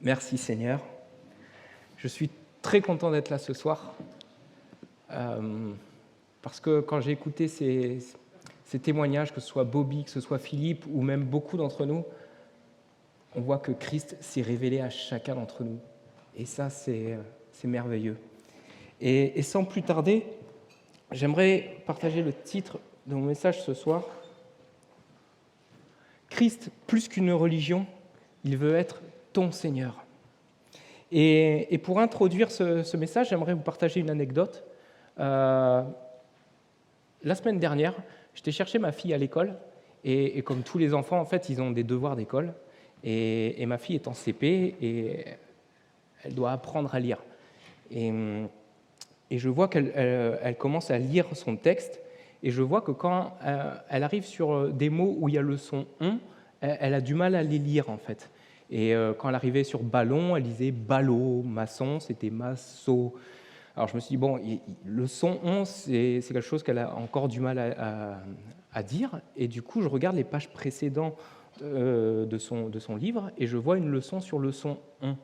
Merci Seigneur. Je suis très content d'être là ce soir, parce que quand j'ai écouté ces témoignages, que ce soit Bobby, que ce soit Philippe, ou même beaucoup d'entre nous, on voit que Christ s'est révélé à chacun d'entre nous. Et ça, c'est merveilleux. Et sans plus tarder, j'aimerais partager le titre de mon message ce soir. Christ, plus qu'une religion, il veut être ton Seigneur. Et pour introduire ce message, j'aimerais vous partager une anecdote. La semaine dernière, j'étais chercher ma fille à l'école, et comme tous les enfants, en fait, ils ont des devoirs d'école, et ma fille est en CP, et elle doit apprendre à lire. Et je vois qu'elle commence à lire son texte, et je vois que quand elle arrive sur des mots où il y a le son « on », elle a du mal à les lire, en fait. Et quand elle arrivait sur ballon, elle disait ballot, maçon, c'était masso. Alors je me suis dit, bon, le son on, c'est quelque chose qu'elle a encore du mal à dire. Et du coup, je regarde les pages précédentes de son livre et je vois une leçon sur le son on.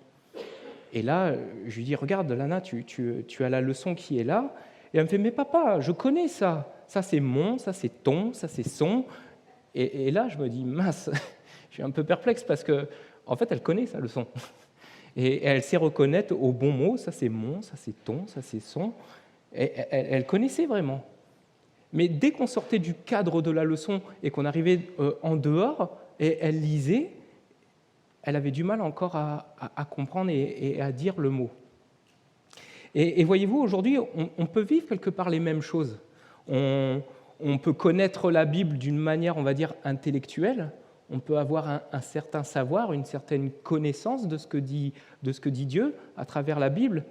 Et là, je lui dis, regarde, Lana, tu as la leçon qui est là. Et elle me fait, mais papa, je connais ça. Ça, c'est mon, ça, c'est ton, ça, c'est son. Et là, je me dis, mince, je suis un peu perplexe parce que, en fait, elle connaît sa leçon. Et elle sait reconnaître au bon mot, ça c'est mon, ça c'est ton, ça c'est son. Et elle connaissait vraiment. Mais dès qu'on sortait du cadre de la leçon et qu'on arrivait en dehors, et elle lisait, elle avait du mal encore à comprendre et à dire le mot. Et voyez-vous, aujourd'hui, on peut vivre quelque part les mêmes choses. On peut connaître la Bible d'une manière, on va dire, intellectuelle. On peut avoir un certain savoir, une certaine connaissance de ce que dit Dieu à travers la Bible,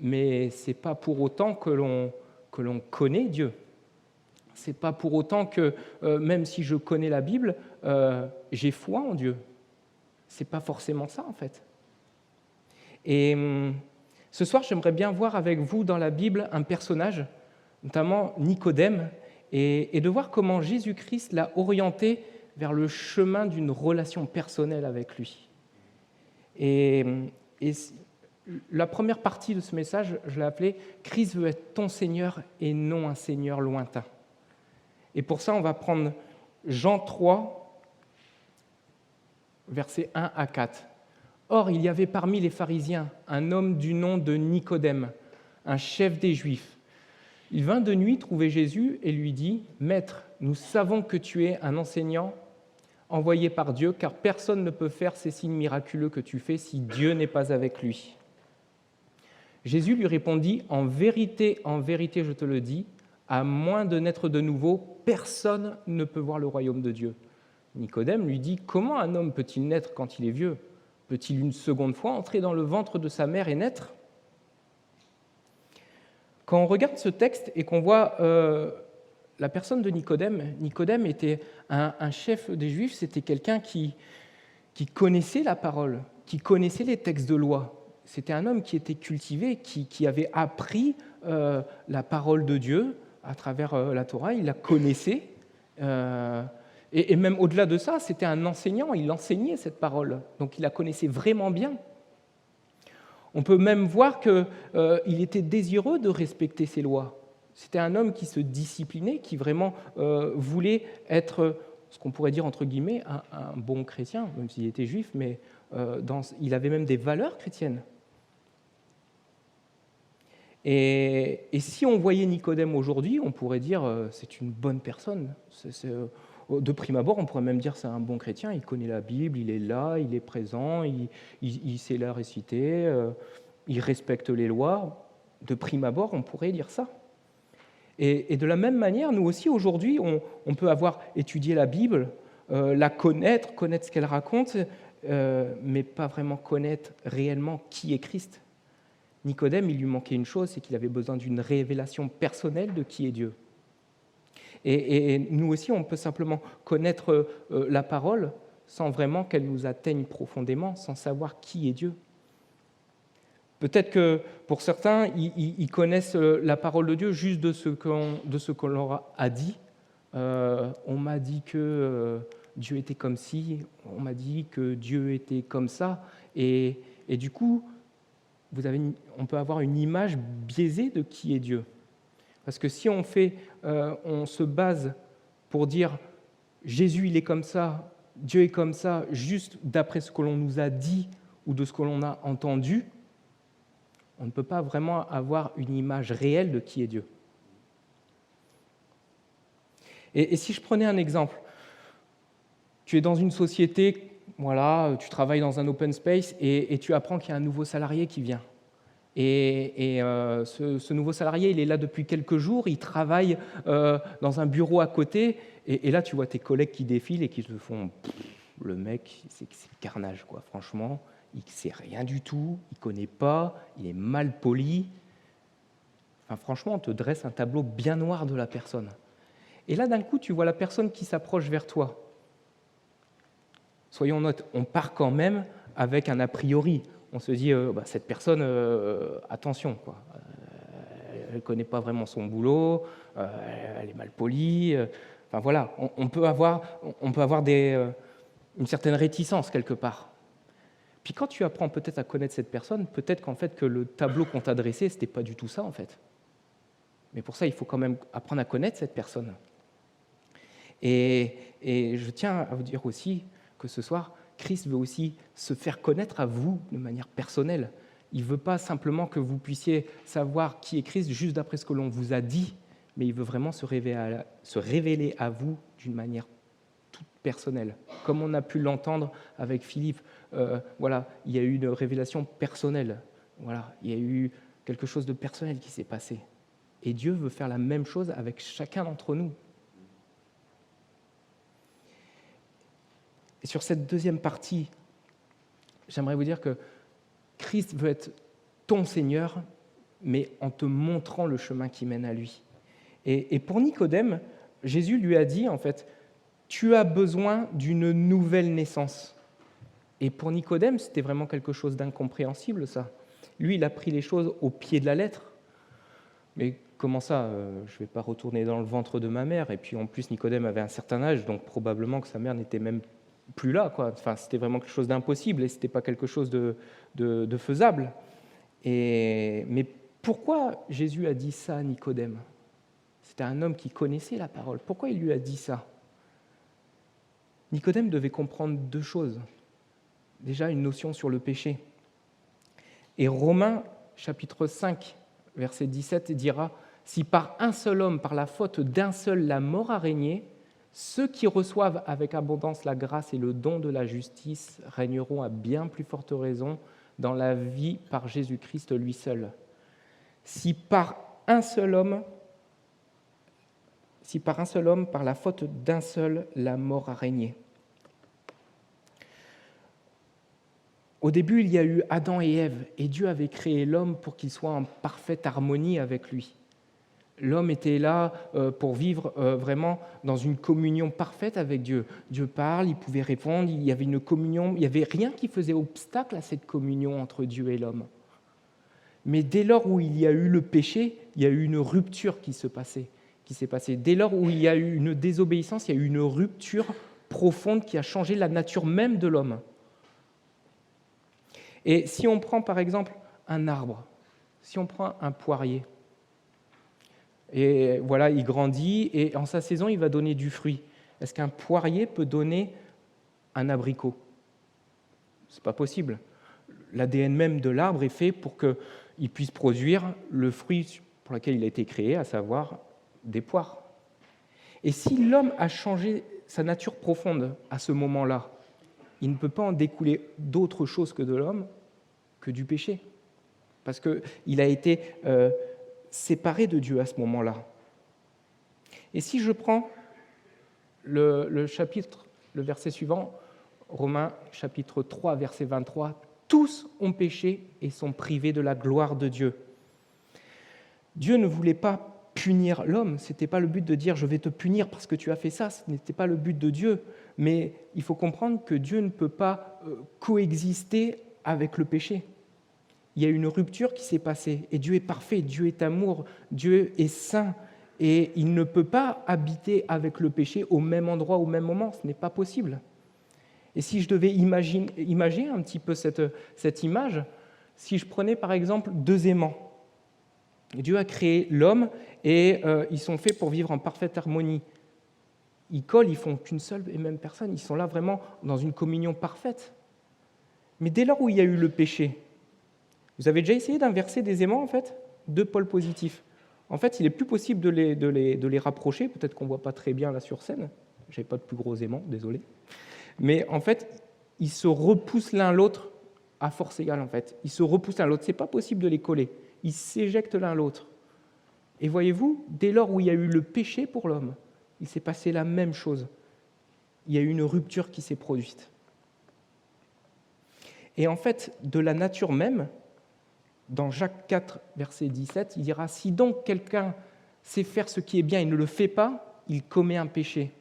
mais ce n'est pas pour autant que l'on connaît Dieu. Ce n'est pas pour autant que, même si je connais la Bible, j'ai foi en Dieu. Ce n'est pas forcément ça, en fait. Et ce soir, j'aimerais bien voir avec vous dans la Bible un personnage, notamment Nicodème, et de voir comment Jésus-Christ l'a orienté vers le chemin d'une relation personnelle avec lui. Et la première partie de ce message, je l'ai appelé « Christ veut être ton Seigneur et non un Seigneur lointain ». Et pour ça, on va prendre Jean 3, versets 1 à 4. « Or, il y avait parmi les pharisiens un homme du nom de Nicodème, un chef des Juifs. Il vint de nuit trouver Jésus et lui dit « Maître, nous savons que tu es un enseignant envoyé par Dieu, car personne ne peut faire ces signes miraculeux que tu fais si Dieu n'est pas avec lui. » Jésus lui répondit « En vérité, je te le dis, à moins de naître de nouveau, personne ne peut voir le royaume de Dieu. » Nicodème lui dit « Comment un homme peut-il naître quand il est vieux ? Peut-il une seconde fois entrer dans le ventre de sa mère et naître ?» Quand on regarde ce texte et qu'on voit la personne de Nicodème, Nicodème était un chef des Juifs, c'était quelqu'un qui connaissait la parole, qui connaissait les textes de loi. C'était un homme qui était cultivé, qui avait appris la parole de Dieu à travers la Torah, il la connaissait. Et même au-delà de ça, c'était un enseignant, il enseignait cette parole, donc il la connaissait vraiment bien. On peut même voir qu'il était désireux de respecter ces lois. C'était un homme qui se disciplinait, qui vraiment voulait être, ce qu'on pourrait dire entre guillemets, un bon chrétien, même s'il était juif, mais il avait même des valeurs chrétiennes. Et si on voyait Nicodème aujourd'hui, on pourrait dire c'est une bonne personne. De prime abord, on pourrait même dire c'est un bon chrétien, il connaît la Bible, il est là, il est présent, il sait la réciter, il respecte les lois. De prime abord, on pourrait dire ça. Et de la même manière, nous aussi, aujourd'hui, on peut avoir étudié la Bible, la connaître ce qu'elle raconte, mais pas vraiment connaître réellement qui est Christ. Nicodème, il lui manquait une chose, c'est qu'il avait besoin d'une révélation personnelle de qui est Dieu. Et nous aussi, on peut simplement connaître la parole sans vraiment qu'elle nous atteigne profondément, sans savoir qui est Dieu. Peut-être que pour certains, ils connaissent la parole de Dieu juste de ce qu'on leur a dit. On m'a dit que Dieu était comme ci, on m'a dit que Dieu était comme ça, et du coup, on peut avoir une image biaisée de qui est Dieu. Parce que si on se base pour dire Jésus il est comme ça, Dieu est comme ça, juste d'après ce que l'on nous a dit ou de ce que l'on a entendu, on ne peut pas vraiment avoir une image réelle de qui est Dieu. Et si je prenais un exemple, tu es dans une société, voilà, tu travailles dans un open space et tu apprends qu'il y a un nouveau salarié qui vient. Ce nouveau salarié, il est là depuis quelques jours, il travaille dans un bureau à côté, et là, tu vois tes collègues qui défilent et qui te font « le mec, c'est carnage, quoi. Franchement, il ne sait rien du tout, il ne connaît pas, il est mal poli. » Enfin, franchement, on te dresse un tableau bien noir de la personne. Et là, d'un coup, tu vois la personne qui s'approche vers toi. Soyons honnêtes, on part quand même avec un a priori. On se dit, cette personne, attention, quoi. Elle ne connaît pas vraiment son boulot, elle est mal polie. Enfin voilà, on peut avoir une certaine réticence quelque part. Puis quand tu apprends peut-être à connaître cette personne, peut-être qu'en fait que le tableau qu'on t'a dressé, ce n'était pas du tout ça en fait. Mais pour ça, il faut quand même apprendre à connaître cette personne. Et je tiens à vous dire aussi que ce soir, Christ veut aussi se faire connaître à vous de manière personnelle. Il ne veut pas simplement que vous puissiez savoir qui est Christ juste d'après ce que l'on vous a dit, mais il veut vraiment se révéler à vous d'une manière toute personnelle. Comme on a pu l'entendre avec Philippe, voilà, il y a eu une révélation personnelle. Voilà, il y a eu quelque chose de personnel qui s'est passé. Et Dieu veut faire la même chose avec chacun d'entre nous. Et sur cette deuxième partie, j'aimerais vous dire que Christ veut être ton Seigneur, mais en te montrant le chemin qui mène à lui. Et pour Nicodème, Jésus lui a dit, en fait, « Tu as besoin d'une nouvelle naissance ». Et pour Nicodème, c'était vraiment quelque chose d'incompréhensible, ça. Lui, il a pris les choses au pied de la lettre. Mais comment ça, je ne vais pas retourner dans le ventre de ma mère. Et puis en plus, Nicodème avait un certain âge, donc probablement que sa mère n'était même plus là, quoi. Enfin, c'était vraiment quelque chose d'impossible et ce n'était pas quelque chose de faisable. Mais pourquoi Jésus a dit ça à Nicodème ? C'était un homme qui connaissait la parole. Pourquoi il lui a dit ça ? Nicodème devait comprendre deux choses. Déjà, une notion sur le péché. Et Romains, chapitre 5, verset 17, dira « Si par un seul homme, par la faute d'un seul, la mort a régné, ceux qui reçoivent avec abondance la grâce et le don de la justice régneront à bien plus forte raison dans la vie par Jésus-Christ lui seul. Si par un seul homme, par la faute d'un seul, la mort a régné. » Au début, il y a eu Adam et Ève, et Dieu avait créé l'homme pour qu'il soit en parfaite harmonie avec lui. L'homme était là pour vivre vraiment dans une communion parfaite avec Dieu. Dieu parle, il pouvait répondre, il y avait une communion, il n'y avait rien qui faisait obstacle à cette communion entre Dieu et l'homme. Mais dès lors où il y a eu le péché, il y a eu une rupture qui s'est passée. Dès lors où il y a eu une désobéissance, il y a eu une rupture profonde qui a changé la nature même de l'homme. Et si on prend par exemple un arbre, si on prend un poirier, et voilà, il grandit et en sa saison, il va donner du fruit. Est-ce qu'un poirier peut donner un abricot ? Ce n'est pas possible. L'ADN même de l'arbre est fait pour qu'il puisse produire le fruit pour lequel il a été créé, à savoir des poires. Et si l'homme a changé sa nature profonde à ce moment-là, il ne peut pas en découler d'autre chose que de l'homme que du péché. Parce qu'il a été séparé de Dieu à ce moment-là. Et si je prends le verset suivant, Romains chapitre 3, verset 23, « Tous ont péché et sont privés de la gloire de Dieu. » Dieu ne voulait pas punir l'homme, ce n'était pas le but de dire « je vais te punir parce que tu as fait ça », ce n'était pas le but de Dieu, mais il faut comprendre que Dieu ne peut pas coexister avec le péché. Il y a une rupture qui s'est passée, et Dieu est parfait, Dieu est amour, Dieu est saint, et il ne peut pas habiter avec le péché au même endroit, au même moment. Ce n'est pas possible. Et si je devais imaginer un petit peu cette image, si je prenais par exemple deux aimants, Dieu a créé l'homme et ils sont faits pour vivre en parfaite harmonie. Ils collent, ils font qu'une seule et même personne. Ils sont là vraiment dans une communion parfaite. Mais dès lors où il y a eu le péché, vous avez déjà essayé d'inverser des aimants, en fait, deux pôles positifs. En fait, il n'est plus possible de les rapprocher. Peut-être qu'on ne voit pas très bien là sur scène. Je n'avais pas de plus gros aimants, désolé. Mais en fait, ils se repoussent l'un l'autre à force égale, en fait. Ils se repoussent l'un l'autre. Ce n'est pas possible de les coller. Ils s'éjectent l'un l'autre. Et voyez-vous, dès lors où il y a eu le péché pour l'homme, il s'est passé la même chose. Il y a eu une rupture qui s'est produite. Et en fait, de la nature même, dans Jacques 4, verset 17, il dira « Si donc quelqu'un sait faire ce qui est bien et ne le fait pas, il commet un péché. »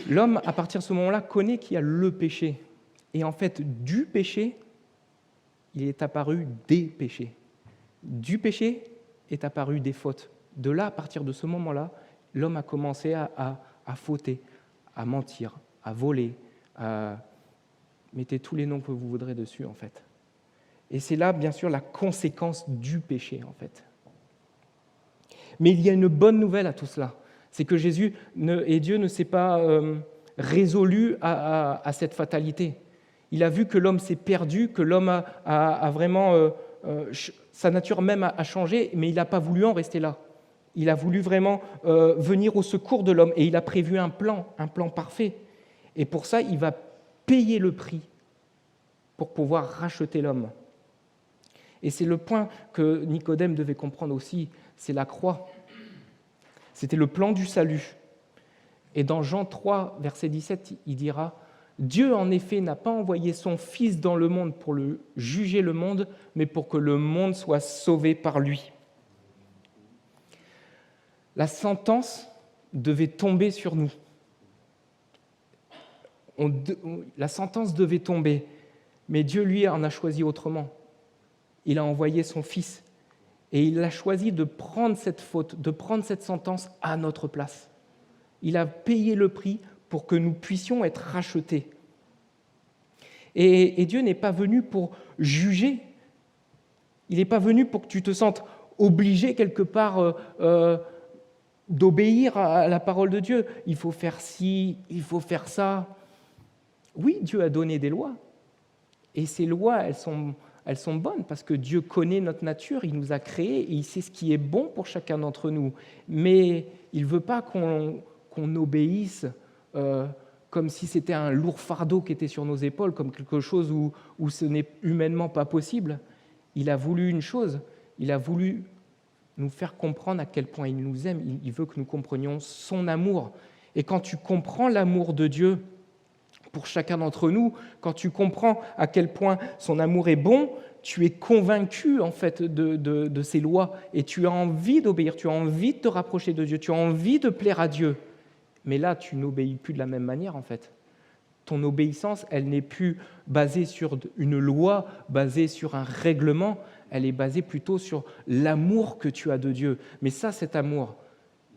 L'homme, à partir de ce moment-là, connaît qu'il y a le péché. Et en fait, du péché, il est apparu des péchés. Du péché est apparu des fautes. De là, à partir de ce moment-là, l'homme a commencé à fauter, à mentir, à voler, à... Mettez tous les noms que vous voudrez dessus, en fait. Et c'est là, bien sûr, la conséquence du péché, en fait. Mais il y a une bonne nouvelle à tout cela. C'est que Jésus et Dieu ne s'est pas résolu à cette fatalité. Il a vu que l'homme s'est perdu, que l'homme a vraiment... sa nature même a changé, mais il n'a pas voulu en rester là. Il a voulu vraiment venir au secours de l'homme, et il a prévu un plan parfait. Et pour ça, il va payer le prix pour pouvoir racheter l'homme. Et c'est le point que Nicodème devait comprendre aussi, c'est la croix. C'était le plan du salut. Et dans Jean 3, verset 17, il dira « Dieu, en effet, n'a pas envoyé son Fils dans le monde pour juger le monde, mais pour que le monde soit sauvé par lui. » La sentence devait tomber sur nous. La sentence devait tomber, mais Dieu, lui, en a choisi autrement. Il a envoyé son Fils, et il a choisi de prendre cette faute, de prendre cette sentence à notre place. Il a payé le prix pour que nous puissions être rachetés. Et Dieu n'est pas venu pour juger, il n'est pas venu pour que tu te sentes obligé quelque part d'obéir à la parole de Dieu. Il faut faire ci, il faut faire ça. Oui, Dieu a donné des lois, et ces lois, elles sont bonnes parce que Dieu connaît notre nature, il nous a créés et il sait ce qui est bon pour chacun d'entre nous. Mais il ne veut pas qu'on obéisse comme si c'était un lourd fardeau qui était sur nos épaules, comme quelque chose où ce n'est humainement pas possible. Il a voulu une chose, il a voulu nous faire comprendre à quel point il nous aime, il veut que nous comprenions son amour. Et quand tu comprends l'amour de Dieu pour chacun d'entre nous, quand tu comprends à quel point son amour est bon, tu es convaincu en fait de ses lois et tu as envie d'obéir, tu as envie de te rapprocher de Dieu, tu as envie de plaire à Dieu. Mais là, tu n'obéis plus de la même manière en fait. Ton obéissance, elle n'est plus basée sur une loi, basée sur un règlement, elle est basée plutôt sur l'amour que tu as de Dieu. Mais ça, cet amour,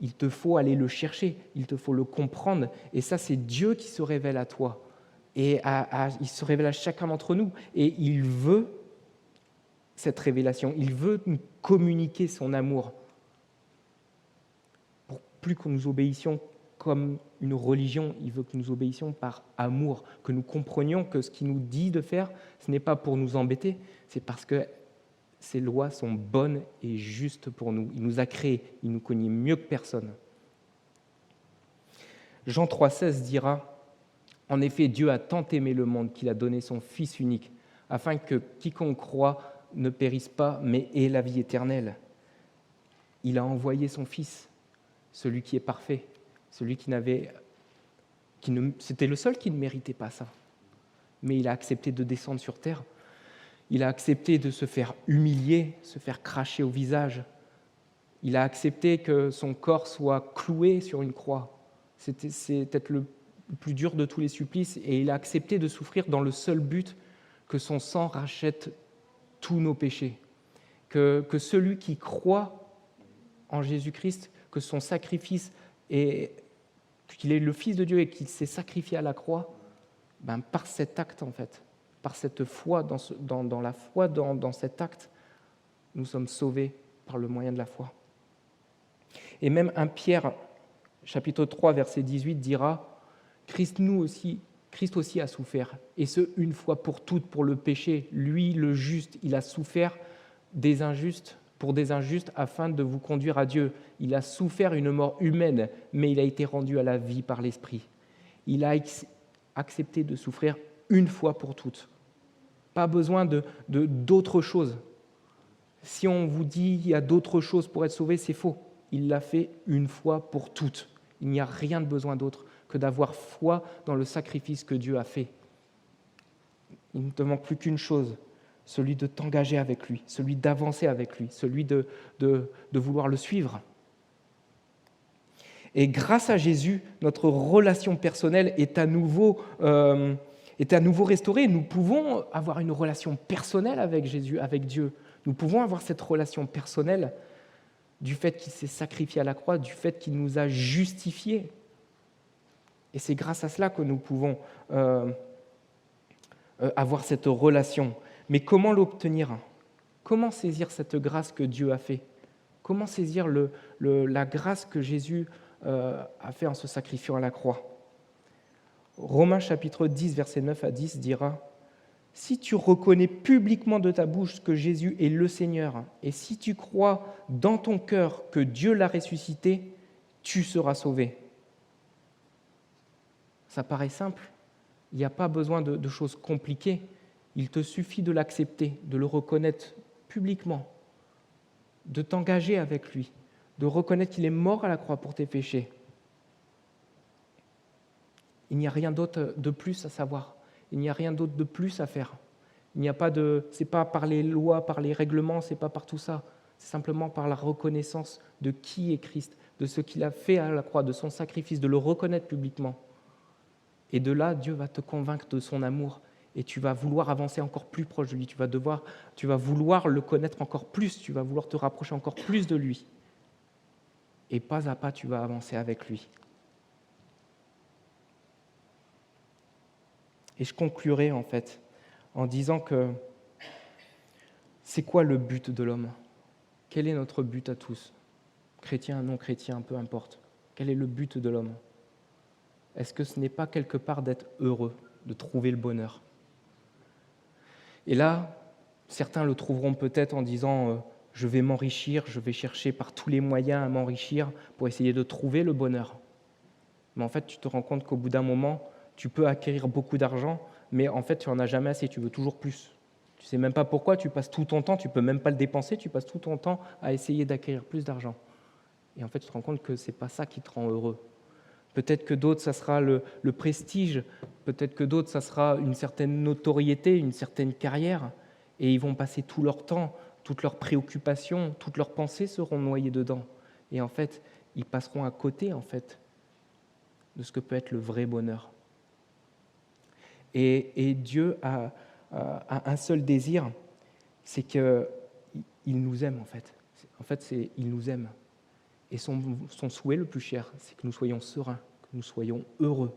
il te faut aller le chercher, il te faut le comprendre. Et ça, c'est Dieu qui se révèle à toi. Et il se révèle à chacun d'entre nous. Et il veut cette révélation. Il veut nous communiquer son amour. Pour plus que nous obéissions comme une religion, il veut que nous obéissions par amour, que nous comprenions que ce qu'il nous dit de faire, ce n'est pas pour nous embêter, c'est parce que ces lois sont bonnes et justes pour nous. Il nous a créés, il nous connaît mieux que personne. Jean 3,16 dira « En effet, Dieu a tant aimé le monde qu'il a donné son Fils unique, afin que quiconque croit ne périsse pas, mais ait la vie éternelle. » Il a envoyé son Fils, celui qui est parfait, celui c'était le seul qui ne méritait pas ça. Mais il a accepté de descendre sur terre. Il a accepté de se faire humilier, se faire cracher au visage. Il a accepté que son corps soit cloué sur une croix. C'est peut-être le plus dur de tous les supplices. Et il a accepté de souffrir dans le seul but que son sang rachète tous nos péchés. Que celui qui croit en Jésus-Christ que son sacrifice qu'il est le Fils de Dieu et qu'il s'est sacrifié à la croix, par cet acte, en fait, par cette foi, dans la foi dans cet acte, nous sommes sauvés par le moyen de la foi. Et même 1 Pierre, chapitre 3, verset 18, dira « Christ aussi a souffert, et ce, une fois pour toutes, pour le péché. Lui, le juste, il a souffert pour des injustes afin de vous conduire à Dieu. Il a souffert une mort humaine, mais il a été rendu à la vie par l'Esprit. Il a accepté de souffrir une fois pour toutes. Pas besoin d'autre chose. Si on vous dit qu'il y a d'autres choses pour être sauvé, c'est faux. Il l'a fait une fois pour toutes. Il n'y a rien de besoin d'autre que d'avoir foi dans le sacrifice que Dieu a fait. Il ne te manque plus qu'une chose, celui de t'engager avec lui, celui d'avancer avec lui, celui de vouloir le suivre. Et grâce à Jésus, notre relation personnelle est à nouveau restaurée. Nous pouvons avoir une relation personnelle avec Jésus, avec Dieu. Nous pouvons avoir cette relation personnelle du fait qu'il s'est sacrifié à la croix, du fait qu'il nous a justifiés. Et c'est grâce à cela que nous pouvons avoir cette relation. Mais comment l'obtenir ? Comment saisir cette grâce que Dieu a fait ? Comment saisir la grâce que Jésus a fait en se sacrifiant à la croix ? Romains chapitre 10, versets 9 à 10 dira « Si tu reconnais publiquement de ta bouche que Jésus est le Seigneur, et si tu crois dans ton cœur que Dieu l'a ressuscité, tu seras sauvé. » Ça paraît simple, il n'y a pas besoin de choses compliquées, il te suffit de l'accepter, de le reconnaître publiquement, de t'engager avec lui, de reconnaître qu'il est mort à la croix pour tes péchés. Il n'y a rien d'autre de plus à savoir, il n'y a rien d'autre de plus à faire. C'est pas par les lois, par les règlements, c'est pas par tout ça, c'est simplement par la reconnaissance de qui est Christ, de ce qu'il a fait à la croix, de son sacrifice, de le reconnaître publiquement. Et de là, Dieu va te convaincre de son amour et tu vas vouloir avancer encore plus proche de lui, tu vas vouloir le connaître encore plus, tu vas vouloir te rapprocher encore plus de lui. Et pas à pas, tu vas avancer avec lui. Et je conclurai en fait en disant que c'est quoi le but de l'homme ? Quel est notre but à tous ? Chrétien, non chrétien, peu importe. Quel est le but de l'homme ? Est-ce que ce n'est pas quelque part d'être heureux, de trouver le bonheur ? Et là, certains le trouveront peut-être en disant « je vais m'enrichir, je vais chercher par tous les moyens à m'enrichir pour essayer de trouver le bonheur ». Mais en fait, tu te rends compte qu'au bout d'un moment, tu peux acquérir beaucoup d'argent, mais en fait, tu n'en as jamais assez, tu veux toujours plus. Tu ne sais même pas pourquoi, tu passes tout ton temps, tu ne peux même pas le dépenser, tu passes tout ton temps à essayer d'acquérir plus d'argent. Et en fait, tu te rends compte que ce n'est pas ça qui te rend heureux. Peut-être que d'autres, ça sera le prestige, peut-être que d'autres, ça sera une certaine notoriété, une certaine carrière, et ils vont passer tout leur temps, toutes leurs préoccupations, toutes leurs pensées seront noyées dedans. Et en fait, ils passeront à côté, en fait, de ce que peut être le vrai bonheur. Et Dieu a un seul désir, c'est qu'il nous aime, en fait. En fait, il nous aime. Et son souhait le plus cher, c'est que nous soyons sereins, que nous soyons heureux.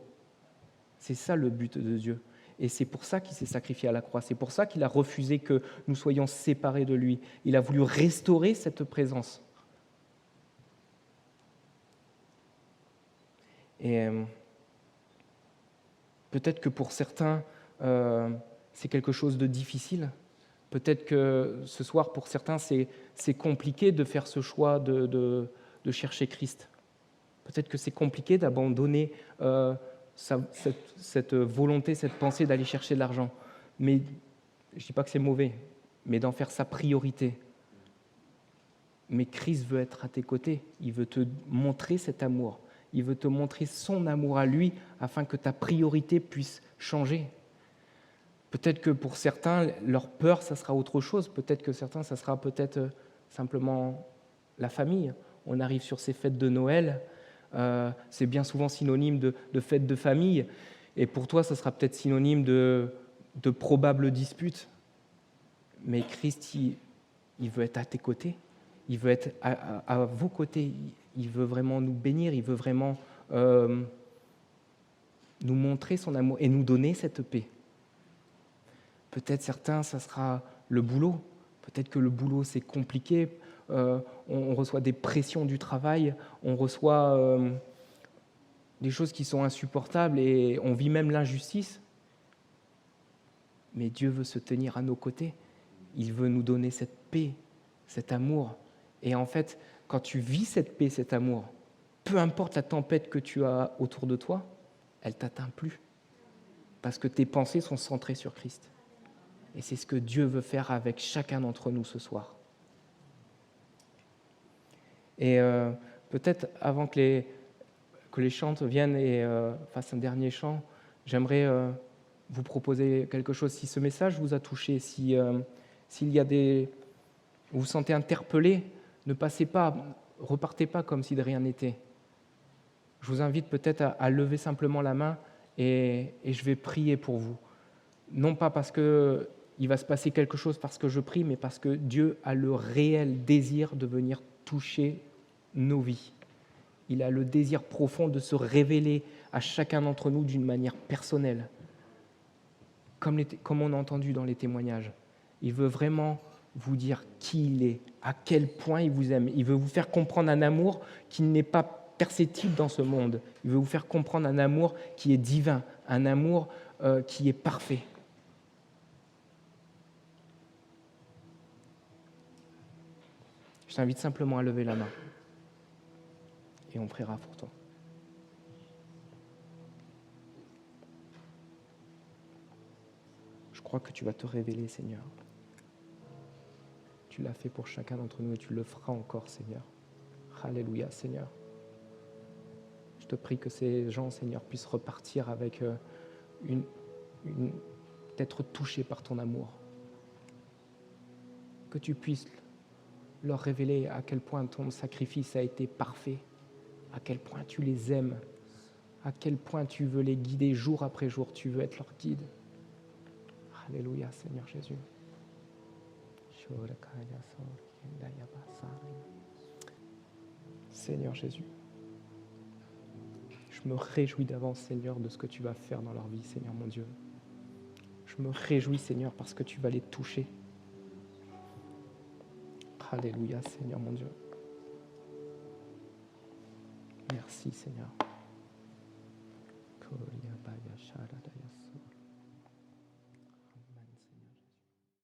C'est ça le but de Dieu. Et c'est pour ça qu'il s'est sacrifié à la croix. C'est pour ça qu'il a refusé que nous soyons séparés de lui. Il a voulu restaurer cette présence. Et peut-être que pour certains, c'est quelque chose de difficile. Peut-être que ce soir, pour certains, c'est compliqué de faire ce choix de chercher Christ. Peut-être que c'est compliqué d'abandonner cette volonté, cette pensée d'aller chercher de l'argent. Mais je ne dis pas que c'est mauvais, mais d'en faire sa priorité. Mais Christ veut être à tes côtés. Il veut te montrer cet amour. Il veut te montrer son amour à lui afin que ta priorité puisse changer. Peut-être que pour certains, leur peur, ça sera autre chose. Peut-être que certains, ça sera peut-être simplement la famille. On arrive sur ces fêtes de Noël, c'est bien souvent synonyme de fêtes de famille, et pour toi, ça sera peut-être synonyme de probables disputes. Mais Christ, il veut être à tes côtés, il veut être à vos côtés, il veut vraiment nous bénir, il veut vraiment nous montrer son amour et nous donner cette paix. Peut-être certains, ça sera le boulot. Peut-être que le boulot, c'est compliqué. On reçoit des pressions du travail, on reçoit des choses qui sont insupportables et on vit même l'injustice. Mais Dieu veut se tenir à nos côtés. Il veut nous donner cette paix, cet amour. Et en fait, quand tu vis cette paix, cet amour, peu importe la tempête que tu as autour de toi, elle ne t'atteint plus. Parce que tes pensées sont centrées sur Christ. Et c'est ce que Dieu veut faire avec chacun d'entre nous ce soir. Et peut-être avant que les chantes viennent et fassent un dernier chant, j'aimerais vous proposer quelque chose. Si ce message vous a touché, s'il y a vous vous sentez interpellé, ne repartez pas comme si de rien n'était. Je vous invite peut-être à lever simplement la main et je vais prier pour vous. Non pas parce qu'il va se passer quelque chose parce que je prie, mais parce que Dieu a le réel désir de venir toucher nos vies. Il a le désir profond de se révéler à chacun d'entre nous d'une manière personnelle, comme on a entendu dans les témoignages. Il veut vraiment vous dire qui il est, à quel point il vous aime. Il veut vous faire comprendre un amour qui n'est pas perceptible dans ce monde. Il veut vous faire comprendre un amour qui est divin, un amour qui est parfait. Je t'invite simplement à lever la main et on priera pour toi. Je crois que tu vas te révéler, Seigneur. Tu l'as fait pour chacun d'entre nous et tu le feras encore, Seigneur. Alléluia, Seigneur. Je te prie que ces gens, Seigneur, puissent repartir avec d'être touchés par ton amour. Que tu puisses leur révéler à quel point ton sacrifice a été parfait, à quel point tu les aimes, à quel point tu veux les guider jour après jour, tu veux être leur guide. Alléluia, Seigneur Jésus. Seigneur Jésus, je me réjouis d'avance, Seigneur, de ce que tu vas faire dans leur vie, Seigneur mon Dieu. Je me réjouis, Seigneur, parce que tu vas les toucher. Alléluia, Seigneur mon Dieu. Merci, Seigneur.